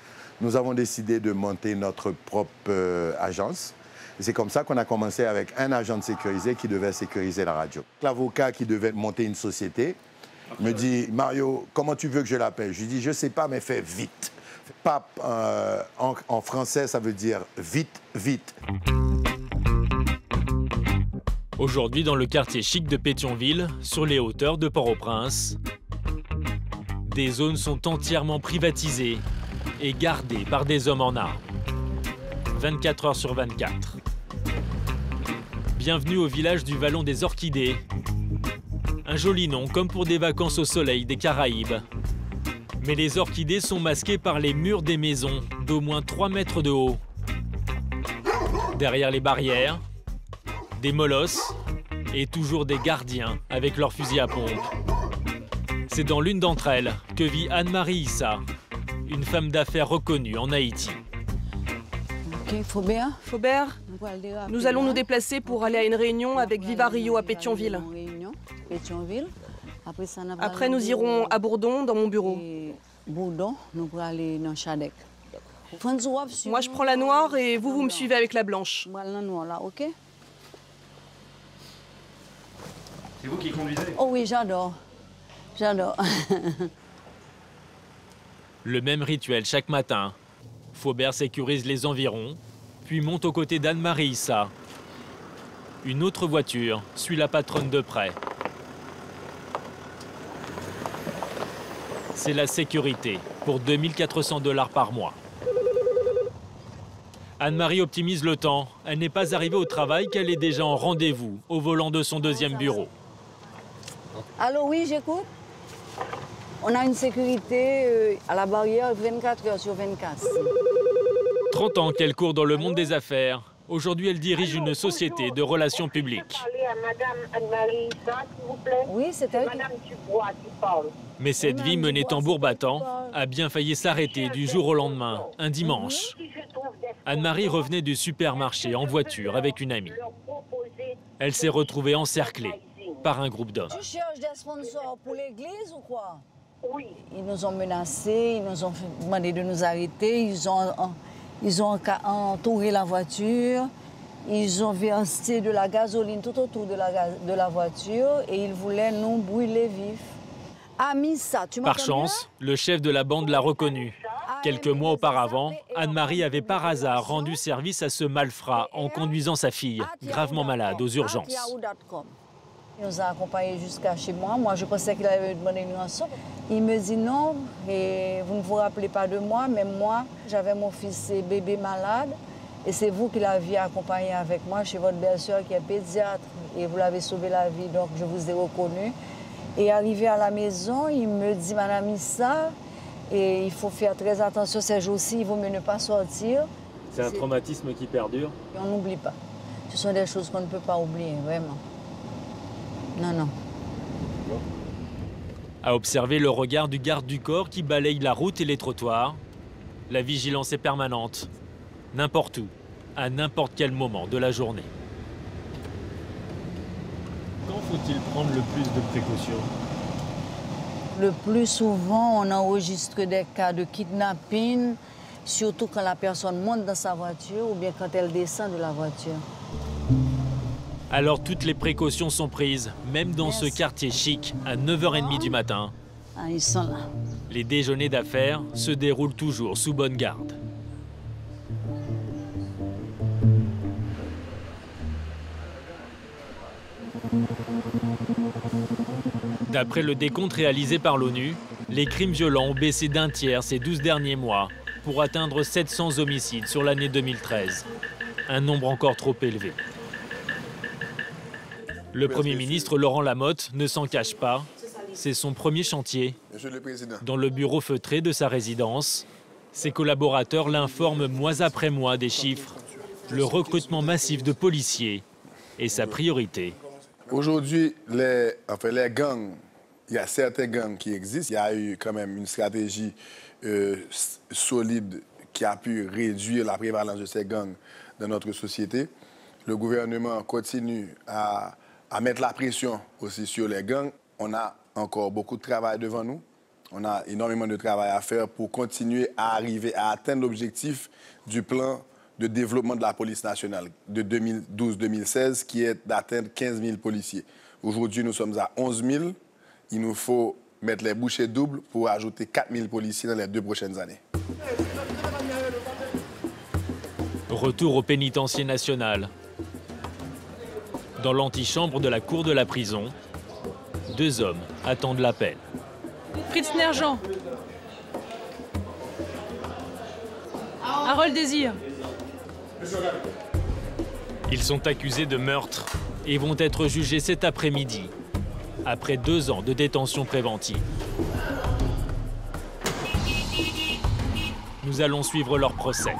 Speaker 24: Nous avons décidé de monter notre propre agence. C'est comme ça qu'on a commencé avec un agent sécurisé qui devait sécuriser la radio. L'avocat qui devait monter une société me dit « Mario, comment tu veux que je l'appelle ?» Je lui dis « Je ne sais pas, mais fais vite. » PAP, en français, ça veut dire « vite, vite ».
Speaker 6: Aujourd'hui, dans le quartier chic de Pétionville, sur les hauteurs de Port-au-Prince, des zones sont entièrement privatisées et gardées par des hommes en armes. 24 heures sur 24. Bienvenue au village du Vallon des Orchidées. Un joli nom comme pour des vacances au soleil des Caraïbes. Mais les orchidées sont masquées par les murs des maisons d'au moins 3 mètres de haut. Derrière les barrières, des molosses et toujours des gardiens avec leurs fusils à pompe. C'est dans l'une d'entre elles que vit Anne-Marie Issa, une femme d'affaires reconnue en Haïti.
Speaker 11: Faubert, nous allons nous déplacer pour aller à une réunion avec Viva Rio à Pétionville. Après, nous irons à Bourdon, dans mon bureau. Moi, je prends la noire et vous me suivez avec la blanche.
Speaker 16: C'est vous qui conduisez?
Speaker 12: Oh oui, j'adore. J'adore.
Speaker 6: Le même rituel chaque matin. Faubert sécurise les environs, puis monte aux côtés d'Anne-Marie Issa. Une autre voiture suit la patronne de près. C'est la sécurité pour 2 400 $ par mois. Anne-Marie optimise le temps. Elle n'est pas arrivée au travail qu'elle est déjà en rendez-vous au volant de son deuxième bureau.
Speaker 12: Allô, oui, j'écoute. On a une sécurité à la barrière 24 heures sur 24.
Speaker 6: 30 ans qu'elle court dans le monde des affaires. Aujourd'hui, elle dirige une société de relations publiques.
Speaker 12: Oui, c'est elle.
Speaker 6: Mais cette vie menée tambour battant a bien failli s'arrêter du jour au lendemain, un dimanche. Anne-Marie revenait du supermarché en voiture avec une amie. Elle s'est retrouvée encerclée par un groupe d'hommes.
Speaker 12: Tu cherches des sponsors pour l'église ou quoi? Oui. Ils nous ont menacés, ils nous ont demandé de nous arrêter, ils ont entouré la voiture, ils ont versé de la gasoline tout autour de la voiture et ils voulaient nous brûler vifs. Amissa, tu m'entends bien?
Speaker 6: Par chance, le chef de la bande l'a reconnu. Quelques mois auparavant, Anne-Marie avait par hasard rendu service à ce malfrat en conduisant sa fille, gravement malade, aux urgences.
Speaker 12: Il nous a accompagnés jusqu'à chez moi. Moi, je pensais qu'il avait demandé une rançon. Il me dit non, et vous ne vous rappelez pas de moi, mais moi, j'avais mon fils et bébé malade. Et c'est vous qui l'aviez accompagné avec moi chez votre belle-sœur qui est pédiatre. Et vous l'avez sauvé la vie, donc je vous ai reconnu. Et arrivé à la maison, il me dit, Madame Issa, et il faut faire très attention ces jours-ci, il vaut mieux ne pas sortir.
Speaker 6: C'est un traumatisme qui perdure?
Speaker 12: Et on n'oublie pas. Ce sont des choses qu'on ne peut pas oublier, vraiment. Non, non.
Speaker 6: À observer le regard du garde du corps qui balaye la route et les trottoirs, la vigilance est permanente, n'importe où, à n'importe quel moment de la journée. Quand faut-il prendre le plus de précautions?
Speaker 12: Le plus souvent, on enregistre des cas de kidnapping, surtout quand la personne monte dans sa voiture ou bien quand elle descend de la voiture.
Speaker 6: Alors toutes les précautions sont prises, même dans ce quartier chic, à 9h30 du matin.
Speaker 12: Ah, ils sont là.
Speaker 6: Les déjeuners d'affaires se déroulent toujours sous bonne garde. D'après le décompte réalisé par l'ONU, les crimes violents ont baissé d'un tiers ces 12 derniers mois pour atteindre 700 homicides sur l'année 2013. Un nombre encore trop élevé. Le Premier ministre Laurent Lamotte ne s'en cache pas. C'est son premier chantier. Dans le bureau feutré de sa résidence, ses collaborateurs l'informent mois après mois des chiffres. Le recrutement massif de policiers est sa priorité.
Speaker 13: Aujourd'hui, les gangs, il y a certains gangs qui existent. Il y a eu quand même une stratégie solide qui a pu réduire la prévalence de ces gangs dans notre société. Le gouvernement continue à mettre la pression aussi sur les gangs. On a encore beaucoup de travail devant nous. On a énormément de travail à faire pour continuer à arriver à atteindre l'objectif du plan de développement de la police nationale de 2012-2016, qui est d'atteindre 15 000 policiers. Aujourd'hui, nous sommes à 11 000. Il nous faut mettre les bouchées doubles pour ajouter 4 000 policiers dans les 2 prochaines années.
Speaker 6: Retour au pénitencier national. Dans l'antichambre de la cour de la prison, 2 hommes attendent l'appel.
Speaker 1: Fritz Nerjean. Harold Désir.
Speaker 6: Ils sont accusés de meurtre et vont être jugés cet après-midi, après 2 ans de détention préventive. Nous allons suivre leur procès.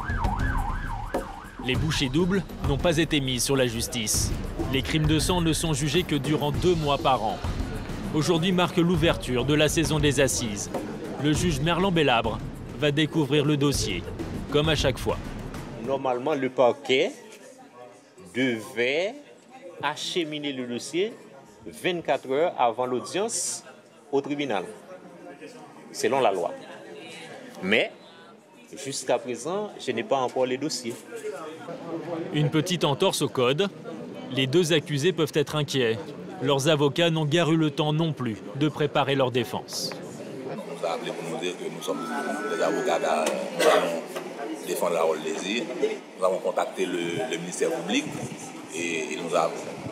Speaker 6: Les bouchées doubles n'ont pas été mises sur la justice. Les crimes de sang ne sont jugés que durant 2 mois par an. Aujourd'hui marque l'ouverture de la saison des assises. Le juge Merlan Bellabre va découvrir le dossier, comme à chaque fois.
Speaker 14: Normalement, le parquet devait acheminer le dossier 24 heures avant l'audience au tribunal, selon la loi. Mais, jusqu'à présent, je n'ai pas encore les dossiers.
Speaker 6: Une petite entorse au code. Les 2 accusés peuvent être inquiets. Leurs avocats n'ont guère eu le temps non plus de préparer leur défense.
Speaker 2: On nous a appelé pour nous dire que nous sommes des avocats, nous allons défendre la Haute-Lézir. Nous avons contacté le ministère public et il nous a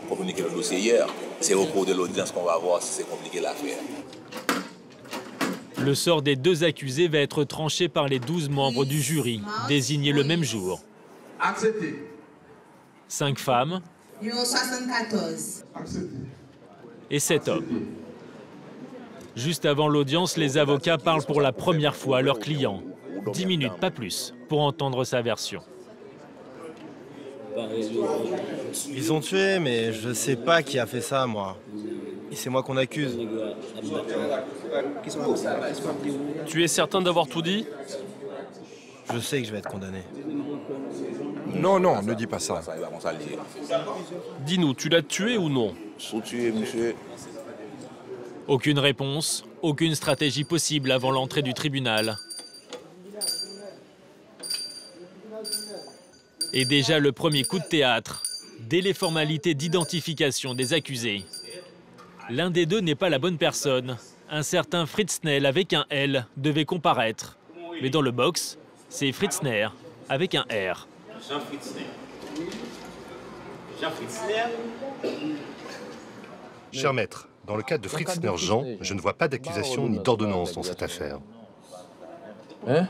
Speaker 2: communiqué le dossier hier. C'est au cours de l'audience qu'on va voir si c'est compliqué l'affaire.
Speaker 6: Le sort des deux accusés va être tranché par les 12 membres du jury, désignés le même jour.
Speaker 10: Accepté.
Speaker 6: 5 femmes et 7 hommes. Juste avant l'audience, les avocats parlent pour la première fois à leur client. 10 minutes, pas plus, pour entendre sa version.
Speaker 15: Ils ont tué, mais je sais pas qui a fait ça, moi. Et c'est moi qu'on accuse.
Speaker 17: Tu es certain d'avoir tout dit?
Speaker 15: Je sais que je vais être condamné.
Speaker 4: Non, non, ne dis pas ça.
Speaker 17: Dis-nous, tu l'as tué ou non?
Speaker 2: Tué, monsieur.
Speaker 6: Aucune réponse, aucune stratégie possible avant l'entrée du tribunal. Et déjà le premier coup de théâtre, dès les formalités d'identification des accusés. L'un des deux n'est pas la bonne personne. Un certain Fritzner avec un L devait comparaître. Mais dans le box, c'est Fritzner avec un R.
Speaker 14: Jean Fritzner. Jean Fritzner.
Speaker 20: Cher maître, dans le cas de Fritzner Jean, je ne vois pas d'accusation ni d'ordonnance dans cette affaire.
Speaker 5: Hein?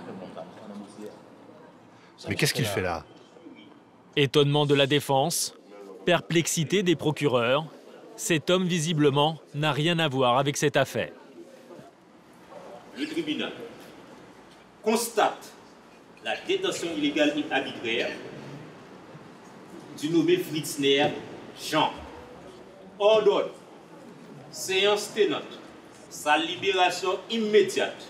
Speaker 20: Mais qu'est-ce qu'il fait là?
Speaker 6: Étonnement de la défense, perplexité des procureurs. Cet homme, visiblement, n'a rien à voir avec cette affaire.
Speaker 14: Le tribunal constate la détention illégale et arbitraire du nommé Fritzner Jean. Ordonne, séance tenante, sa libération immédiate.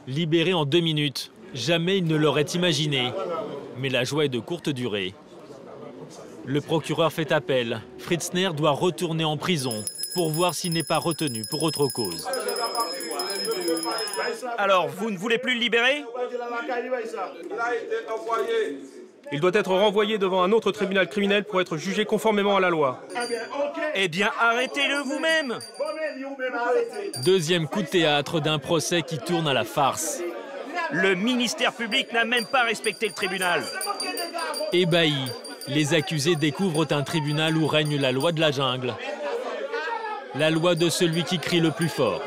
Speaker 6: Libéré en 2 minutes, jamais il ne l'aurait imaginé. Mais la joie est de courte durée. Le procureur fait appel. Fritzner doit retourner en prison pour voir s'il n'est pas retenu pour autre cause.
Speaker 16: Alors, vous ne voulez plus le libérer?
Speaker 17: Il doit être renvoyé devant un autre tribunal criminel pour être jugé conformément à la loi.
Speaker 16: Eh bien, arrêtez-le vous-même!
Speaker 6: Deuxième coup de théâtre d'un procès qui tourne à la farce.
Speaker 16: Le ministère public n'a même pas respecté le tribunal.
Speaker 6: Ébahis, les accusés découvrent un tribunal où règne la loi de la jungle. La loi de celui qui crie le plus fort.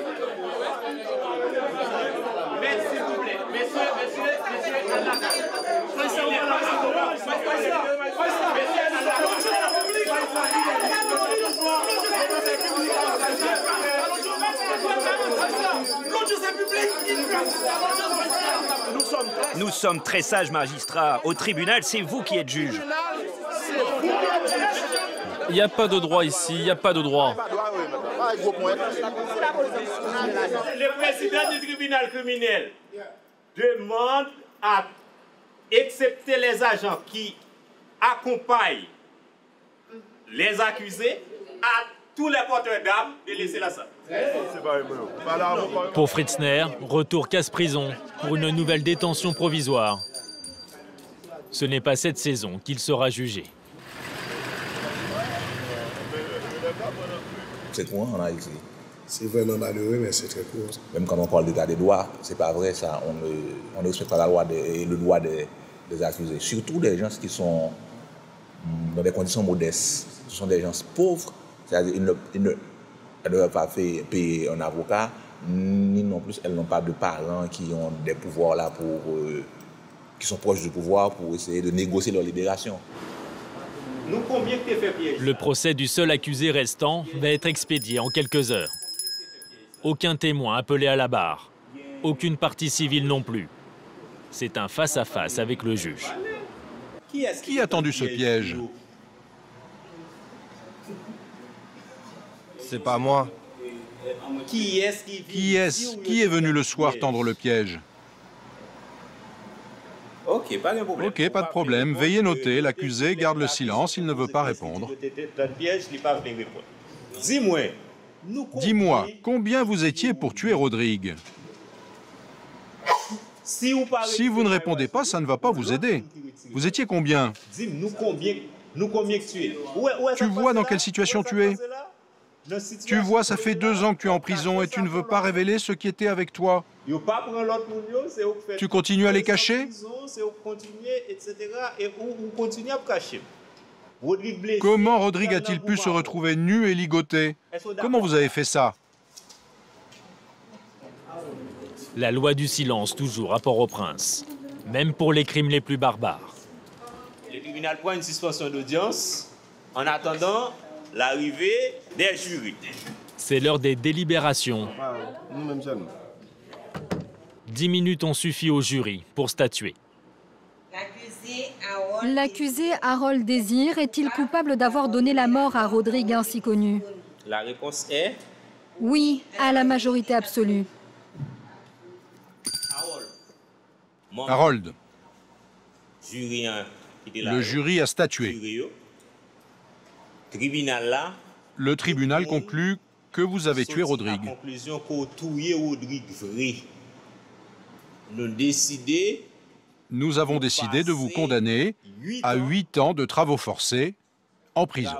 Speaker 16: Nous sommes très sages magistrats. Au tribunal, c'est vous qui êtes juge.
Speaker 17: Il n'y a pas de droit ici, il n'y a pas de droit.
Speaker 14: Le président du tribunal criminel demande à accepter les agents qui accompagnent les accusés à tous les porteurs d'armes de laisser la salle.
Speaker 6: Pour Fritzner, retour casse-prison pour une nouvelle détention provisoire. Ce n'est pas cette saison qu'il sera jugé.
Speaker 2: C'est courant en Haïti.
Speaker 22: C'est vraiment malheureux, mais c'est très court.
Speaker 2: Même quand on parle d'état des droits, c'est pas vrai ça. On ne respecte pas la loi et le droit des accusés. Surtout des gens qui sont dans des conditions modestes. Ce sont des gens pauvres. C'est-à-dire qu'ils ne doivent pas payer un avocat, ni non plus elles n'ont pas de parents qui ont des pouvoirs là qui sont proches du pouvoir pour essayer de négocier leur libération.
Speaker 14: Nous, combien que tu fait piège?
Speaker 6: Le procès du seul accusé restant va être expédié en quelques heures. Aucun témoin appelé à la barre. Aucune partie civile non plus. C'est un face-à-face avec le juge.
Speaker 18: Qui a tendu ce piège?
Speaker 15: C'est pas moi.
Speaker 18: Qui est-ce qui est venu le soir tendre le piège?
Speaker 2: Ok, pas de problème.
Speaker 18: Ok, pas de problème. Veuillez noter, l'accusé garde le silence, il ne veut pas répondre. Dis-moi, combien vous étiez pour tuer Rodrigue? Si vous ne répondez pas, ça ne va pas vous aider. Vous étiez combien? Tu vois dans quelle situation tu es? Tu vois, ça fait 2 ans que tu es en prison et tu ne veux pas révéler ceux qui étaient avec toi. Tu continues à les cacher? Comment Rodrigue a-t-il pu se retrouver nu et ligoté? Comment vous avez fait ça?
Speaker 6: La loi du silence, toujours à Port-au-Prince, même pour les crimes les plus barbares.
Speaker 14: Le tribunal prend une suspension d'audience en attendant l'arrivée des jurys.
Speaker 6: C'est l'heure des délibérations. 10 minutes ont suffi au jury pour statuer.
Speaker 7: L'accusé Harold Désir est-il coupable d'avoir donné la mort à Rodrigue ainsi connu?
Speaker 14: La réponse est...
Speaker 7: Oui, à la majorité absolue.
Speaker 18: Harold, le jury a statué. Le tribunal conclut que vous avez tué Rodrigue. Nous avons décidé de vous condamner à 8 ans de travaux forcés en prison.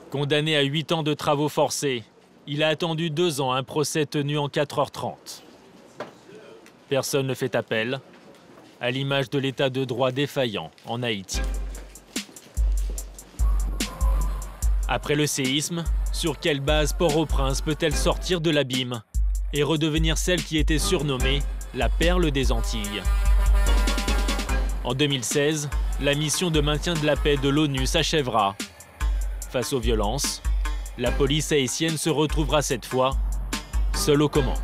Speaker 6: Condamné à 8 ans de travaux forcés, il a attendu 2 ans un procès tenu en 4h30. Personne ne fait appel, à l'image de l'état de droit défaillant en Haïti. Après le séisme, sur quelle base Port-au-Prince peut-elle sortir de l'abîme et redevenir celle qui était surnommée la perle des Antilles? En 2016, la mission de maintien de la paix de l'ONU s'achèvera. Face aux violences, la police haïtienne se retrouvera cette fois seule aux commandes.